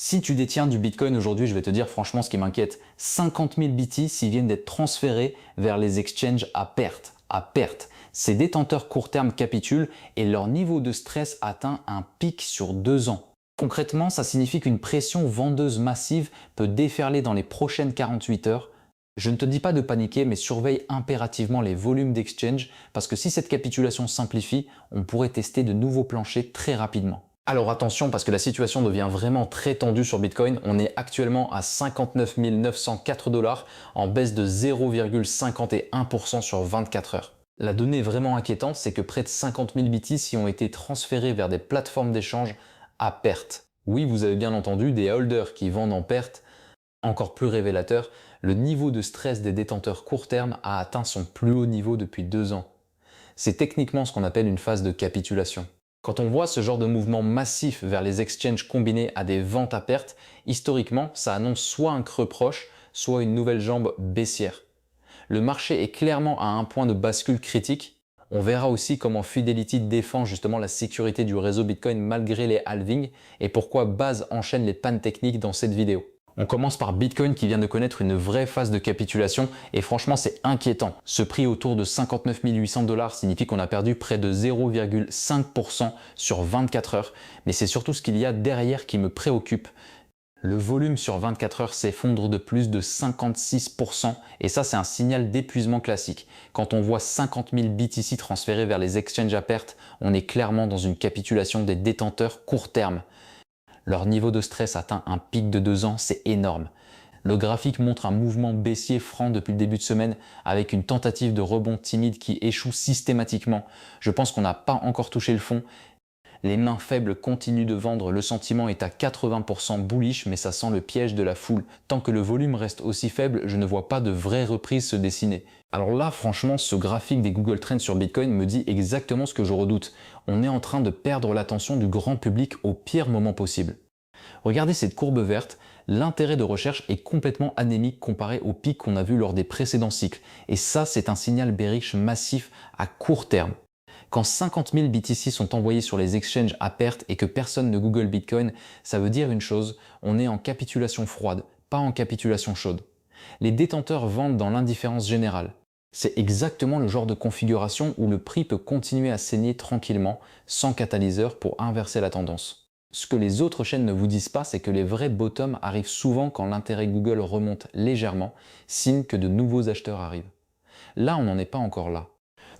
Si tu détiens du Bitcoin aujourd'hui, je vais te dire franchement ce qui m'inquiète. 50 000 BTC viennent d'être transférés vers les exchanges à perte. À perte. Ces détenteurs court terme capitulent et leur niveau de stress atteint un pic sur 2 ans. Concrètement, ça signifie qu'une pression vendeuse massive peut déferler dans les prochaines 48 heures. Je ne te dis pas de paniquer, mais surveille impérativement les volumes d'exchange parce que si cette capitulation s'amplifie, on pourrait tester de nouveaux planchers très rapidement. Alors attention parce que la situation devient vraiment très tendue sur Bitcoin. On est actuellement à 59 904 $, en baisse de 0,51% sur 24 heures. La donnée vraiment inquiétante, c'est que près de 50 000 BTC ont été transférés vers des plateformes d'échange à perte. Oui, vous avez bien entendu, des holders qui vendent en perte. Encore plus révélateur, le niveau de stress des détenteurs court terme a atteint son plus haut niveau depuis 2 ans. C'est techniquement ce qu'on appelle une phase de capitulation. Quand on voit ce genre de mouvement massif vers les exchanges combinés à des ventes à perte, historiquement, ça annonce soit un creux proche, soit une nouvelle jambe baissière. Le marché est clairement à un point de bascule critique. On verra aussi comment Fidelity défend justement la sécurité du réseau Bitcoin malgré les halvings et pourquoi Base enchaîne les pannes techniques dans cette vidéo. On commence par Bitcoin qui vient de connaître une vraie phase de capitulation et franchement c'est inquiétant. Ce prix autour de 59 800 $ signifie qu'on a perdu près de 0,5% sur 24 heures. Mais c'est surtout ce qu'il y a derrière qui me préoccupe. Le volume sur 24 heures s'effondre de plus de 56% et ça c'est un signal d'épuisement classique. Quand on voit 50 000 BTC transférés vers les exchanges à perte, on est clairement dans une capitulation des détenteurs court terme. Leur niveau de stress atteint un pic de 2 ans, c'est énorme. Le graphique montre un mouvement baissier franc depuis le début de semaine avec une tentative de rebond timide qui échoue systématiquement. Je pense qu'on n'a pas encore touché le fond. Les mains faibles continuent de vendre, le sentiment est à 80% bullish mais ça sent le piège de la foule. Tant que le volume reste aussi faible, je ne vois pas de vraie reprise se dessiner. Alors là, franchement, ce graphique des Google Trends sur Bitcoin me dit exactement ce que je redoute. On est en train de perdre l'attention du grand public au pire moment possible. Regardez cette courbe verte, l'intérêt de recherche est complètement anémique comparé au pic qu'on a vu lors des précédents cycles. Et ça, c'est un signal bearish massif à court terme. Quand 50 000 BTC sont envoyés sur les exchanges à perte et que personne ne Google Bitcoin, ça veut dire une chose, on est en capitulation froide, pas en capitulation chaude. Les détenteurs vendent dans l'indifférence générale. C'est exactement le genre de configuration où le prix peut continuer à saigner tranquillement, sans catalyseur pour inverser la tendance. Ce que les autres chaînes ne vous disent pas, c'est que les vrais bottoms arrivent souvent quand l'intérêt Google remonte légèrement, signe que de nouveaux acheteurs arrivent. Là, on n'en est pas encore là.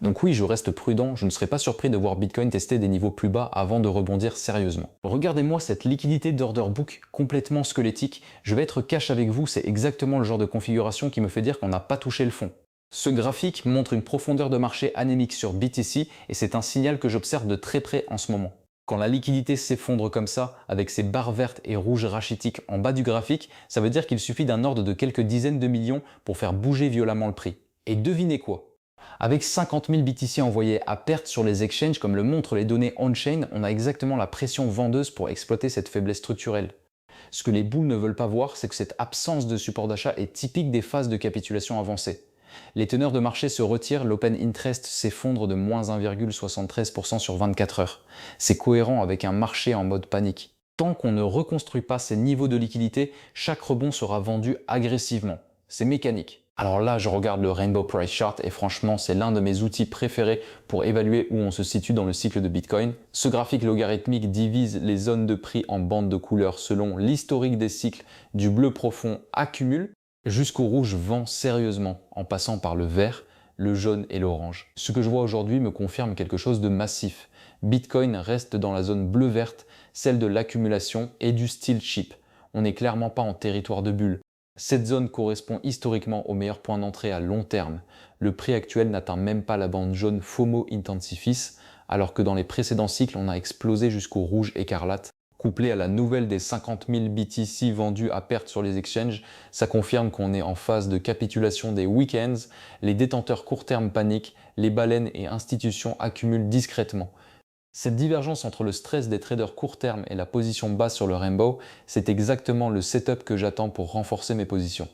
Donc oui, je reste prudent, je ne serais pas surpris de voir Bitcoin tester des niveaux plus bas avant de rebondir sérieusement. Regardez-moi cette liquidité d'order book complètement squelettique. Je vais être cash avec vous, c'est exactement le genre de configuration qui me fait dire qu'on n'a pas touché le fond. Ce graphique montre une profondeur de marché anémique sur BTC et c'est un signal que j'observe de très près en ce moment. Quand la liquidité s'effondre comme ça, avec ces barres vertes et rouges rachitiques en bas du graphique, ça veut dire qu'il suffit d'un ordre de quelques dizaines de millions pour faire bouger violemment le prix. Et devinez quoi? Avec 50 000 BTC envoyés à perte sur les exchanges, comme le montrent les données on-chain, on a exactement la pression vendeuse pour exploiter cette faiblesse structurelle. Ce que les bulls ne veulent pas voir, c'est que cette absence de support d'achat est typique des phases de capitulation avancée. Les teneurs de marché se retirent, l'open interest s'effondre de moins 1,73% sur 24 heures. C'est cohérent avec un marché en mode panique. Tant qu'on ne reconstruit pas ces niveaux de liquidité, chaque rebond sera vendu agressivement. C'est mécanique. Alors là, je regarde le Rainbow Price Chart et franchement, c'est l'un de mes outils préférés pour évaluer où on se situe dans le cycle de Bitcoin. Ce graphique logarithmique divise les zones de prix en bandes de couleurs selon l'historique des cycles du bleu profond accumule jusqu'au rouge vend sérieusement en passant par le vert, le jaune et l'orange. Ce que je vois aujourd'hui me confirme quelque chose de massif. Bitcoin reste dans la zone bleu-verte, celle de l'accumulation et du still cheap. On n'est clairement pas en territoire de bulle. Cette zone correspond historiquement au meilleur point d'entrée à long terme. Le prix actuel n'atteint même pas la bande jaune FOMO Intensifis, alors que dans les précédents cycles, on a explosé jusqu'au rouge écarlate. Couplé à la nouvelle des 50 000 BTC vendus à perte sur les exchanges, ça confirme qu'on est en phase de capitulation des week-ends, les détenteurs court terme paniquent, les baleines et institutions accumulent discrètement. Cette divergence entre le stress des traders court terme et la position basse sur le Rainbow, c'est exactement le setup que j'attends pour renforcer mes positions.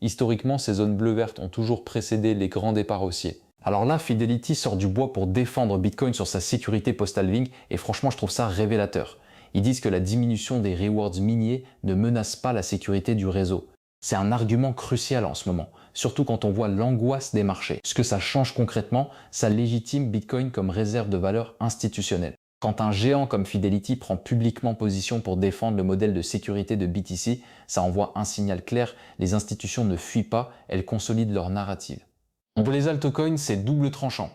Historiquement, ces zones bleu-verte ont toujours précédé les grands départs haussiers. Alors là, Fidelity sort du bois pour défendre Bitcoin sur sa sécurité post-halving et franchement, je trouve ça révélateur. Ils disent que la diminution des rewards miniers ne menace pas la sécurité du réseau. C'est un argument crucial en ce moment, surtout quand on voit l'angoisse des marchés. Ce que ça change concrètement, ça légitime Bitcoin comme réserve de valeur institutionnelle. Quand un géant comme Fidelity prend publiquement position pour défendre le modèle de sécurité de BTC, ça envoie un signal clair, les institutions ne fuient pas, elles consolident leur narrative. Pour les altcoins, c'est double tranchant.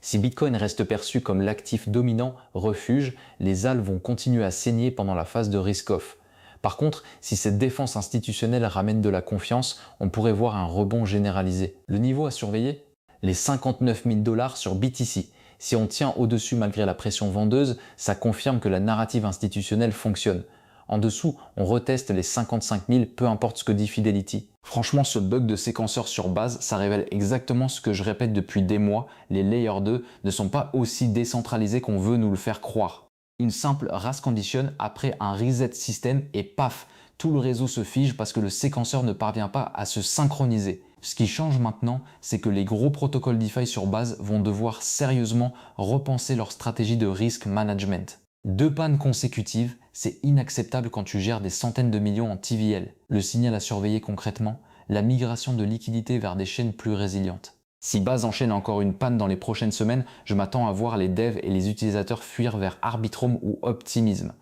Si Bitcoin reste perçu comme l'actif dominant, refuge, les ALT vont continuer à saigner pendant la phase de risk-off. Par contre, si cette défense institutionnelle ramène de la confiance, on pourrait voir un rebond généralisé. Le niveau à surveiller? Les 59 000 $ sur BTC. Si on tient au-dessus malgré la pression vendeuse, ça confirme que la narrative institutionnelle fonctionne. En dessous, on reteste les 55 000, peu importe ce que dit Fidelity. Franchement, ce bug de séquenceur sur base, ça révèle exactement ce que je répète depuis des mois, les Layer 2 ne sont pas aussi décentralisés qu'on veut nous le faire croire. Une simple race condition après un reset système et paf, tout le réseau se fige parce que le séquenceur ne parvient pas à se synchroniser. Ce qui change maintenant, c'est que les gros protocoles DeFi sur base vont devoir sérieusement repenser leur stratégie de risk management. 2 pannes consécutives, c'est inacceptable quand tu gères des centaines de millions en TVL. Le signal à surveiller concrètement, la migration de liquidités vers des chaînes plus résilientes. Si Base enchaîne encore une panne dans les prochaines semaines, je m'attends à voir les devs et les utilisateurs fuir vers Arbitrum ou Optimism.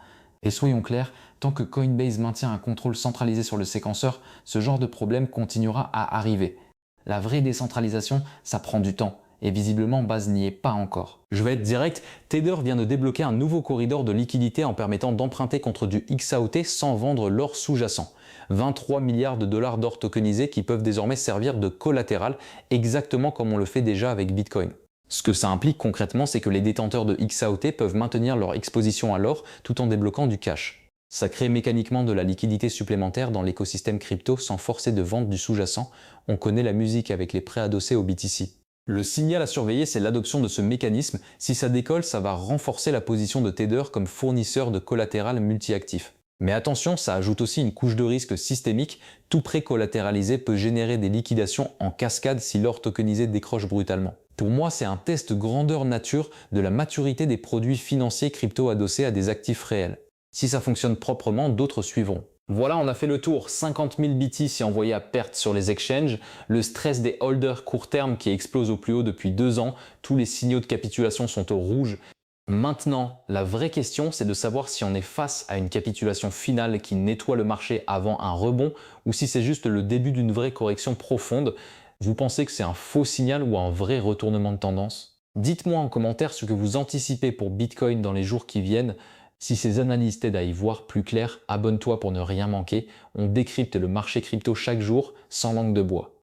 Et soyons clairs, tant que Coinbase maintient un contrôle centralisé sur le séquenceur, ce genre de problème continuera à arriver. La vraie décentralisation, ça prend du temps. Et visiblement, Base n'y est pas encore. Je vais être direct, Tether vient de débloquer un nouveau corridor de liquidité en permettant d'emprunter contre du XAUT sans vendre l'or sous-jacent. 23 milliards de dollars d'or tokenisés qui peuvent désormais servir de collatéral, exactement comme on le fait déjà avec Bitcoin. Ce que ça implique concrètement, c'est que les détenteurs de XAUT peuvent maintenir leur exposition à l'or tout en débloquant du cash. Ça crée mécaniquement de la liquidité supplémentaire dans l'écosystème crypto sans forcer de vente du sous-jacent. On connaît la musique avec les prêts adossés au BTC. Le signal à surveiller, c'est l'adoption de ce mécanisme. Si ça décolle, ça va renforcer la position de Tether comme fournisseur de collatéral multi-actif. Mais attention, ça ajoute aussi une couche de risque systémique. Tout prêt collatéralisé peut générer des liquidations en cascade si l'or tokenisé décroche brutalement. Pour moi, c'est un test grandeur nature de la maturité des produits financiers crypto adossés à des actifs réels. Si ça fonctionne proprement, d'autres suivront. Voilà, on a fait le tour. 50 000 BTC envoyés à perte sur les exchanges, le stress des holders court terme qui explose au plus haut depuis 2 ans, tous les signaux de capitulation sont au rouge. Maintenant, la vraie question, c'est de savoir si on est face à une capitulation finale qui nettoie le marché avant un rebond ou si c'est juste le début d'une vraie correction profonde. Vous pensez que c'est un faux signal ou un vrai retournement de tendance? Dites-moi en commentaire ce que vous anticipez pour Bitcoin dans les jours qui viennent. Si ces analyses t'aident à y voir plus clair, abonne-toi pour ne rien manquer. On décrypte le marché crypto chaque jour sans langue de bois.